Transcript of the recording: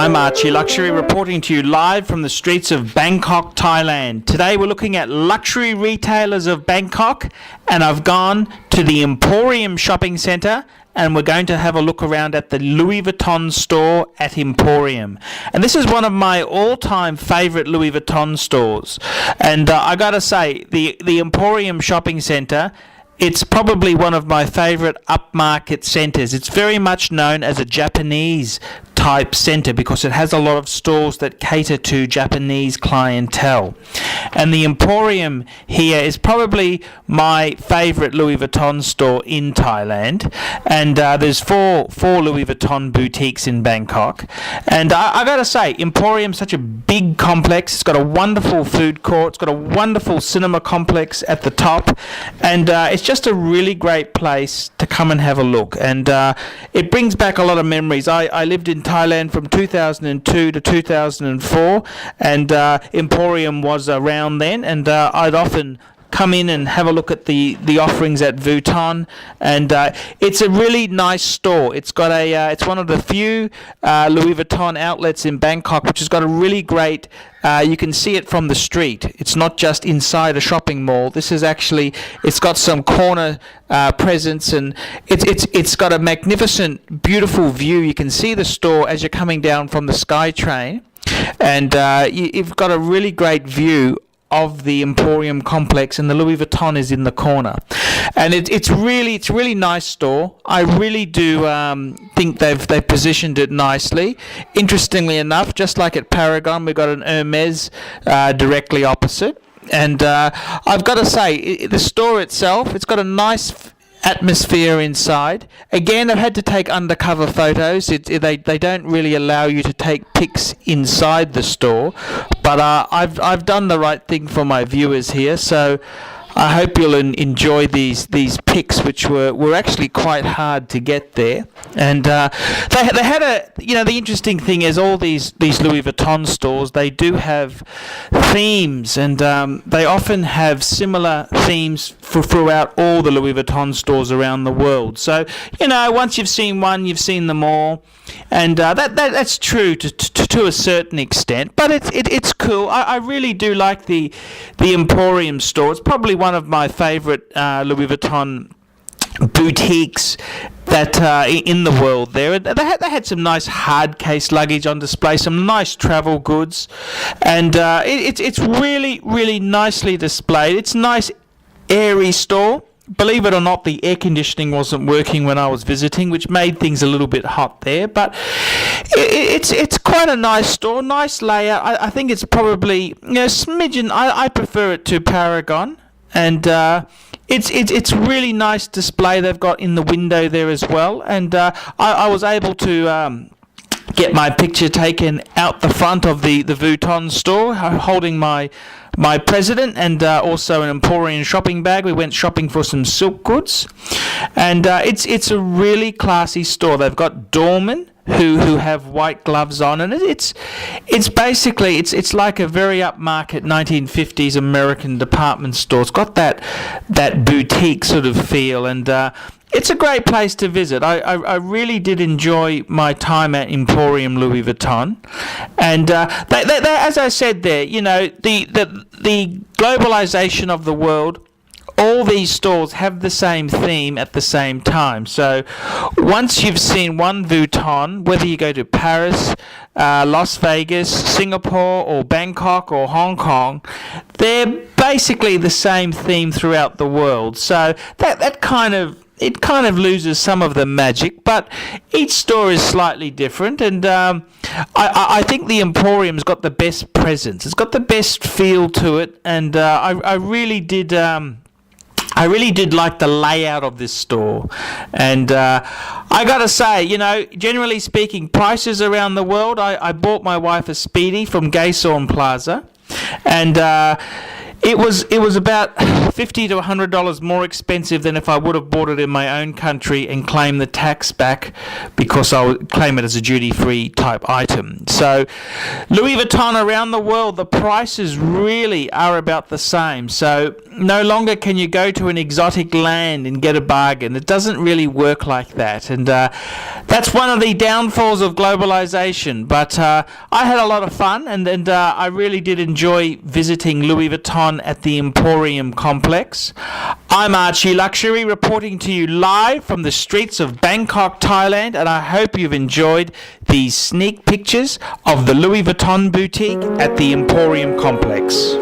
I'm Archie Luxury reporting to you live from the streets of Bangkok, Thailand. Today we're looking at luxury retailers of Bangkok, and I've gone to the Emporium shopping centre and we're going to have a look around at the Louis Vuitton store at Emporium. And this is one of my all-time favourite Louis Vuitton stores. And I gotta say, the Emporium shopping centre, it's probably one of my favourite upmarket centres. It's very much known as a Japanese type centre because it has a lot of stores that cater to Japanese clientele. And the Emporium here is probably my favourite Louis Vuitton store in Thailand. And there's four Louis Vuitton boutiques in Bangkok. And I gotta say, Emporium's such a big complex. It's got a wonderful food court. It's got a wonderful cinema complex at the top. And it's just a really great place to come and have a look. And it brings back a lot of memories. I lived in Thailand from 2002 to 2004, and Emporium was around then, and I'd often come in and have a look at the offerings at Vuitton, and it's a really nice store. It's got it's one of the few Louis Vuitton outlets in Bangkok which has got a really great, you can see it from the street. It's not just inside a shopping mall. This is actually, it's got some corner presence, and it's got a magnificent, beautiful view. You can see the store as you're coming down from the Skytrain, and you've got a really great view of the Emporium complex, and the Louis Vuitton is in the corner, and it's really nice store. I really do think they've positioned it nicely. Interestingly enough, just like at Paragon, we've got an Hermes directly opposite, and I've got to say, the store itself, it's got a nice atmosphere inside. Again, I've had to take undercover photos. They don't really allow you to take pics inside the store, but I've done the right thing for my viewers here, so I hope you'll enjoy these pics, which were actually quite hard to get there. And they had the interesting thing is all these Louis Vuitton stores, they do have themes, and they often have similar themes throughout all the Louis Vuitton stores around the world. So, once you've seen one, you've seen them all. And that's true to a certain extent, but it's cool. I really do like the Emporium store. It's probably one of my favourite Louis Vuitton boutiques that in the world there. They had some nice hard case luggage on display, some nice travel goods, and it's really nicely displayed. It's a nice airy store. Believe it or not, the air conditioning wasn't working when I was visiting, which made things a little bit hot there. But it's quite a nice store, nice layout. I think it's probably smidgen. I prefer it to Paragon, and it's really nice display they've got in the window there as well. And I was able to get my picture taken out the front of the Vuitton store, holding my president, and also an Emporium shopping bag. We went shopping for some silk goods, and it's a really classy store. They've got doormen who have white gloves on, and it's basically it's like a very upmarket 1950s American department store. It's got that boutique sort of feel, and it's a great place to visit. I really did enjoy my time at Emporium Louis Vuitton, and they, as I said there, the globalization of the world. All these stores have the same theme at the same time. So once you've seen one Vuitton, whether you go to Paris, Las Vegas, Singapore, or Bangkok, or Hong Kong, they're basically the same theme throughout the world. So that kind of loses some of the magic, but each store is slightly different, and I think the Emporium's got the best presence. It's got the best feel to it, and I really did like the layout of this store. And I gotta say, generally speaking, prices around the world, I bought my wife a Speedy from Gaysorn Plaza, and It was about $50 to $100 more expensive than if I would have bought it in my own country and claim the tax back, because I would claim it as a duty-free type item. So Louis Vuitton around the world, the prices really are about the same. So no longer can you go to an exotic land and get a bargain. It doesn't really work like that, and that's one of the downfalls of globalization. But I had a lot of fun, and I really did enjoy visiting Louis Vuitton at the Emporium complex. I'm Archie Luxury, reporting to you live from the streets of Bangkok, Thailand, and I hope you've enjoyed these sneak pictures of the Louis Vuitton boutique at the Emporium complex.